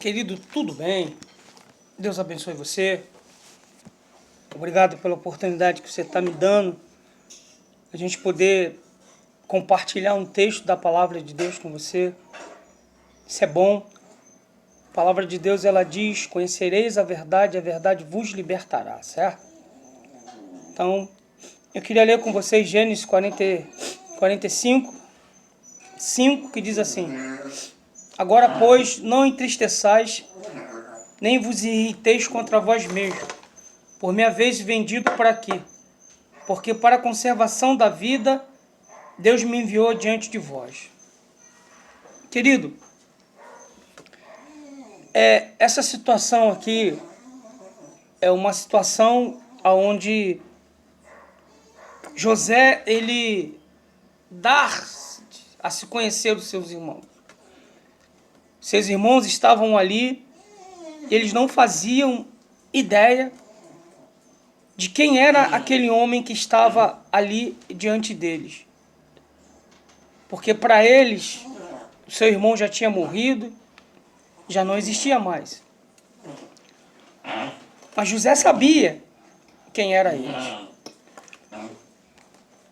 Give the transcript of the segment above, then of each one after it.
Querido, tudo bem? Deus abençoe você. Obrigado pela oportunidade que você está me dando, a gente poder compartilhar um texto da palavra de Deus com você. Isso é bom. A palavra de Deus, ela diz: conhecereis a verdade vos libertará, certo? Então, eu queria ler com vocês Gênesis 45, 5, que diz assim: agora, pois, não entristeçais, nem vos irriteis contra vós mesmos, por me haveis vendido para quê? Porque para a conservação da vida, Deus me enviou diante de vós. Querido, essa situação aqui é uma situação onde José, ele dá a se conhecer os seus irmãos. Seus irmãos estavam ali, eles não faziam ideia de quem era aquele homem que estava ali diante deles. Porque para eles, o seu irmão já tinha morrido, já não existia mais. Mas José sabia quem era ele.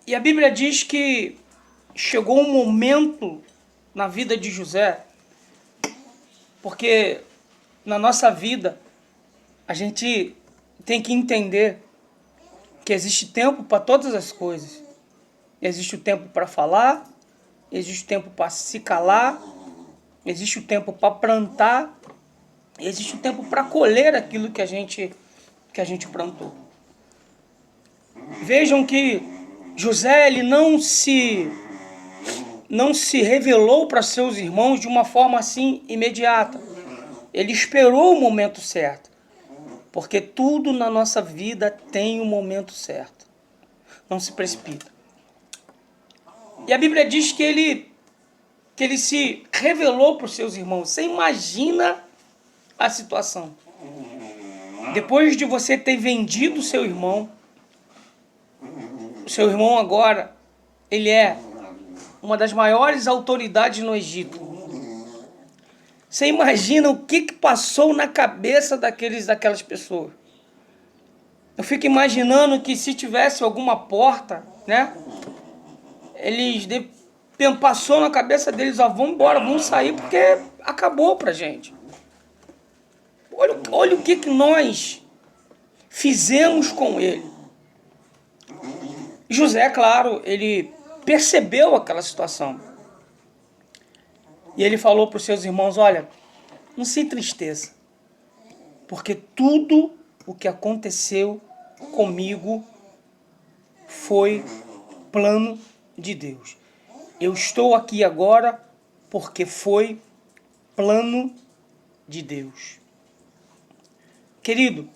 E a Bíblia diz que chegou um momento na vida de José, porque na nossa vida a gente tem que entender que existe tempo para todas as coisas. Existe o tempo para falar, existe o tempo para se calar, existe o tempo para plantar, existe o tempo para colher aquilo que a gente plantou. Vejam que José, ele não se revelou para seus irmãos de uma forma assim imediata. Ele esperou o momento certo. Porque tudo na nossa vida tem um momento certo. Não se precipita. E a Bíblia diz que ele se revelou para os seus irmãos. Você imagina a situação. Depois de você ter vendido o seu irmão agora, ele é uma das maiores autoridades no Egito. Você imagina o que passou na cabeça daquelas pessoas. Eu fico imaginando que se tivesse alguma porta, né? Passou na cabeça deles: ó, vamos embora, vamos sair, porque acabou pra gente. Olha o que nós fizemos com ele. José, claro, ele percebeu aquela situação. E ele falou para os seus irmãos: olha, não se entristeça, porque tudo o que aconteceu comigo foi plano de Deus. Eu estou aqui agora porque foi plano de Deus. Querido,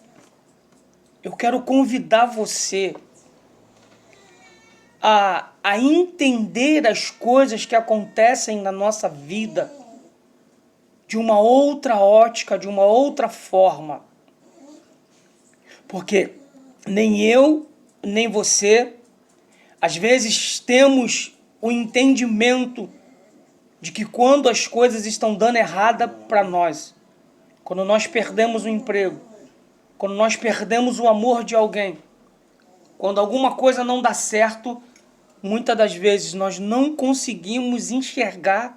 eu quero convidar você a entender as coisas que acontecem na nossa vida de uma outra ótica, de uma outra forma. Porque nem eu, nem você, às vezes temos o entendimento de que quando as coisas estão dando errada para nós, quando nós perdemos o emprego, quando nós perdemos o amor de alguém, quando alguma coisa não dá certo, muitas das vezes nós não conseguimos enxergar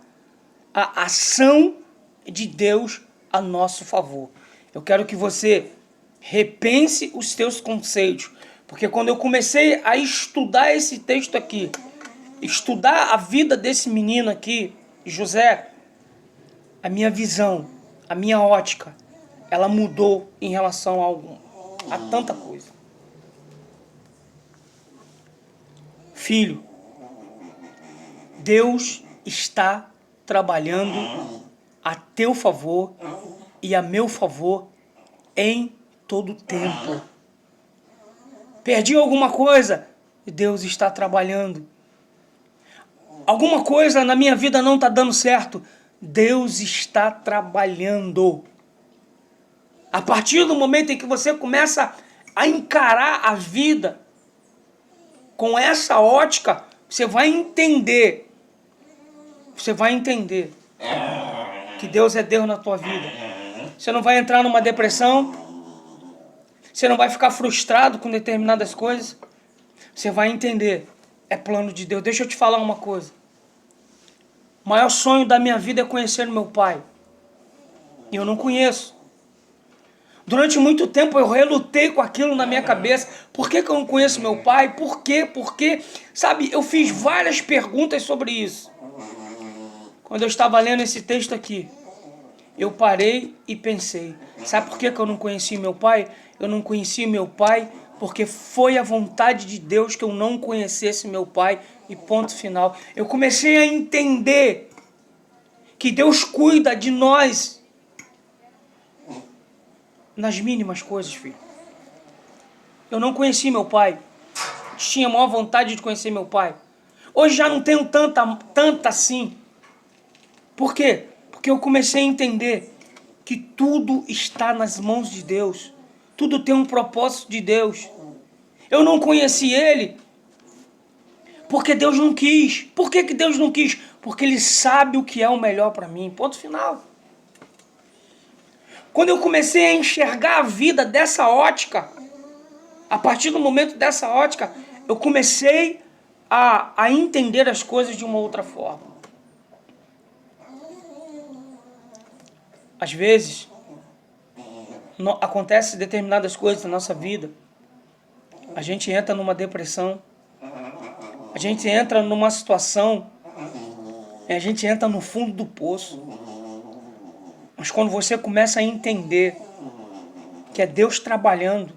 a ação de Deus a nosso favor. Eu quero que você repense os teus conceitos, porque quando eu comecei a estudar esse texto aqui, estudar a vida desse menino aqui, José, a minha visão, a minha ótica, ela mudou em relação a tanta coisa. Filho, Deus está trabalhando a teu favor e a meu favor em todo tempo. Perdi alguma coisa? Deus está trabalhando. Alguma coisa na minha vida não está dando certo? Deus está trabalhando. A partir do momento em que você começa a encarar a vida com essa ótica, você vai entender que Deus é Deus na tua vida. Você não vai entrar numa depressão. Você não vai ficar frustrado com determinadas coisas. Você vai entender. É plano de Deus. Deixa eu te falar uma coisa. O maior sonho da minha vida é conhecer meu pai. E eu não conheço. Durante muito tempo eu relutei com aquilo na minha cabeça. Por que eu não conheço meu pai? Por quê? Por quê? Sabe, eu fiz várias perguntas sobre isso. Quando eu estava lendo esse texto aqui, eu parei e pensei. Sabe por que eu não conheci meu pai? Eu não conheci meu pai porque foi a vontade de Deus que eu não conhecesse meu pai. E ponto final. Eu comecei a entender que Deus cuida de nós nas mínimas coisas, filho. Eu não conheci meu pai. Tinha a maior vontade de conhecer meu pai. Hoje já não tenho tanta assim. Por quê? Porque eu comecei a entender que tudo está nas mãos de Deus. Tudo tem um propósito de Deus. Eu não conheci ele porque Deus não quis. Por que Deus não quis? Porque ele sabe o que é o melhor para mim. Ponto final. Quando eu comecei a enxergar a vida dessa ótica, a partir do momento dessa ótica, eu comecei a entender as coisas de uma outra forma. Às vezes, acontecem determinadas coisas na nossa vida. A gente entra numa depressão. A gente entra numa situação. A gente entra no fundo do poço. Mas quando você começa a entender que é Deus trabalhando,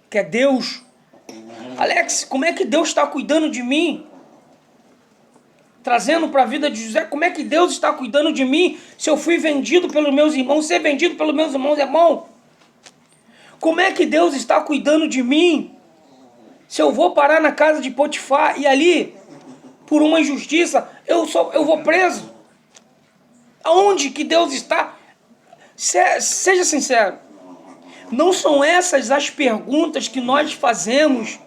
que é Deus... Alex, como é que Deus está cuidando de mim? Trazendo para a vida de José, como é que Deus está cuidando de mim se eu fui vendido pelos meus irmãos? Ser vendido pelos meus irmãos é bom. Como é que Deus está cuidando de mim se eu vou parar na casa de Potifar e ali, por uma injustiça, eu vou preso? Aonde que Deus está? Seja sincero. Não são essas as perguntas que nós fazemos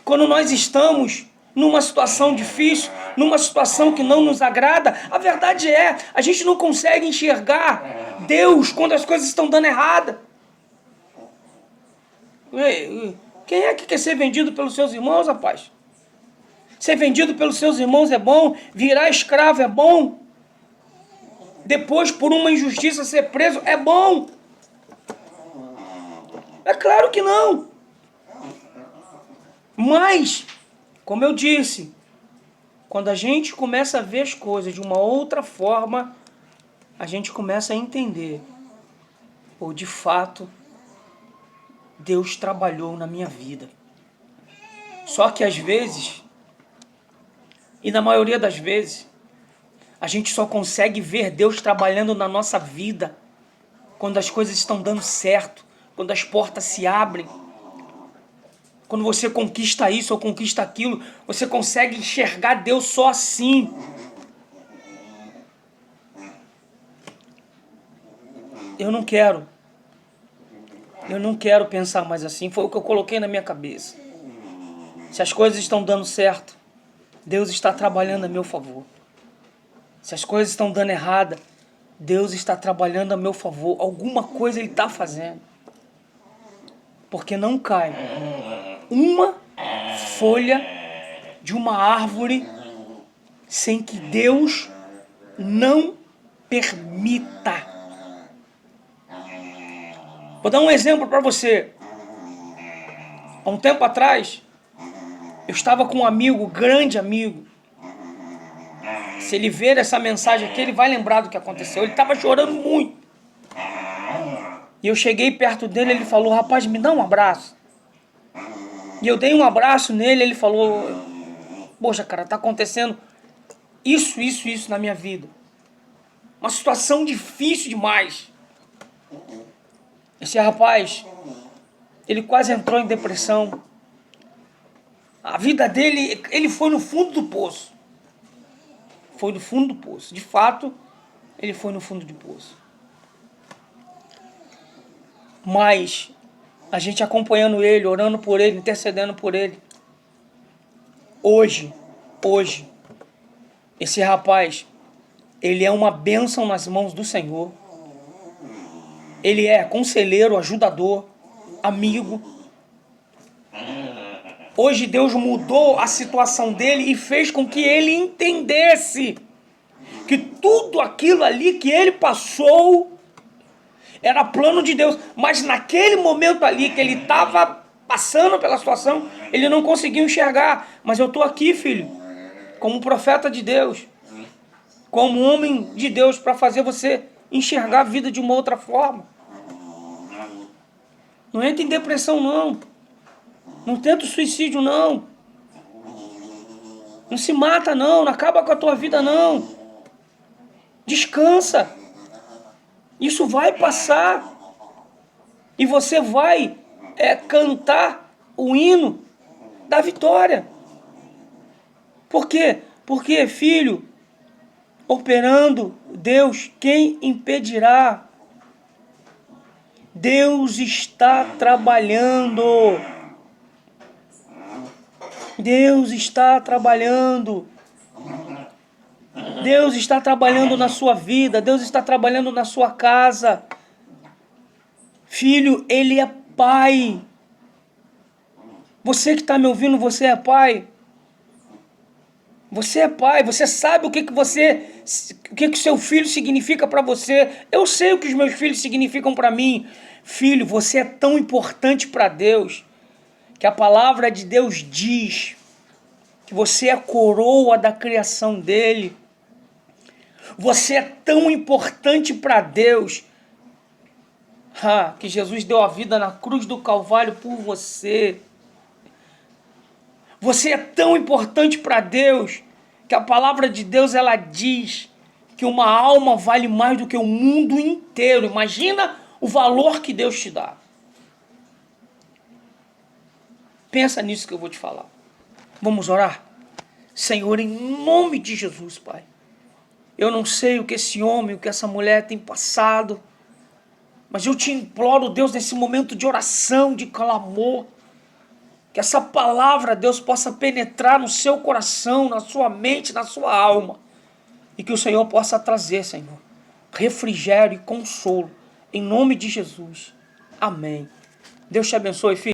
quando nós estamos numa situação difícil, numa situação que não nos agrada. A verdade é, a gente não consegue enxergar Deus quando as coisas estão dando errada. Quem é que quer ser vendido pelos seus irmãos, rapaz? Ser vendido pelos seus irmãos é bom, virar escravo é bom. Depois, por uma injustiça, ser preso é bom. É claro que não. Mas, como eu disse, quando a gente começa a ver as coisas de uma outra forma, a gente começa a entender. Ou de fato, Deus trabalhou na minha vida. Só que às vezes, e na maioria das vezes, a gente só consegue ver Deus trabalhando na nossa vida quando as coisas estão dando certo, quando as portas se abrem. Quando você conquista isso ou conquista aquilo, você consegue enxergar Deus só assim. Eu não quero pensar mais assim. Foi o que eu coloquei na minha cabeça. Se as coisas estão dando certo, Deus está trabalhando a meu favor. Se as coisas estão dando errada, Deus está trabalhando a meu favor. Alguma coisa Ele está fazendo. Porque não cai uma folha de uma árvore sem que Deus não permita. Vou dar um exemplo para você. Há um tempo atrás, eu estava com um amigo, grande amigo. Se ele ver essa mensagem aqui, ele vai lembrar do que aconteceu. Ele estava chorando muito. E eu cheguei perto dele, ele falou: rapaz, me dá um abraço. E eu dei um abraço nele, ele falou: poxa, cara, está acontecendo isso na minha vida. Uma situação difícil demais. Esse rapaz, ele quase entrou em depressão. A vida dele, ele foi no fundo do poço. Foi no fundo do poço. De fato, ele foi no fundo do poço. Mas a gente acompanhando ele, orando por ele, intercedendo por ele. Hoje, esse rapaz, ele é uma bênção nas mãos do Senhor. Ele é conselheiro, ajudador, amigo. Hoje Deus mudou a situação dele e fez com que ele entendesse que tudo aquilo ali que ele passou era plano de Deus. Mas naquele momento ali que ele estava passando pela situação, ele não conseguiu enxergar. Mas eu estou aqui, filho, como profeta de Deus, como homem de Deus, para fazer você enxergar a vida de uma outra forma. Não entra em depressão, não. Não tenta o suicídio, não. Não se mata, não. Não acaba com a tua vida, não. Descansa. Isso vai passar. E você vai cantar o hino da vitória. Por quê? Porque, filho, operando Deus, quem impedirá? Deus está trabalhando. Deus está trabalhando. Deus está trabalhando na sua vida. Deus está trabalhando na sua casa. Filho, Ele é pai. Você que está me ouvindo, você é pai. Você é pai, você sabe o que o seu filho significa para você. Eu sei o que os meus filhos significam para mim. Filho, você é tão importante para Deus que a palavra de Deus diz que você é a coroa da criação dele. Você é tão importante para Deus que Jesus deu a vida na cruz do Calvário por você. Você é tão importante para Deus que a palavra de Deus ela diz que uma alma vale mais do que o mundo inteiro. Imagina o valor que Deus te dá. Pensa nisso que eu vou te falar. Vamos orar? Senhor, em nome de Jesus, Pai. Eu não sei o que esse homem, o que essa mulher tem passado, mas eu te imploro, Deus, nesse momento de oração, de clamor, que essa palavra, Deus, possa penetrar no seu coração, na sua mente, na sua alma. E que o Senhor possa trazer, Senhor, refrigério e consolo. Em nome de Jesus. Amém. Deus te abençoe, filho.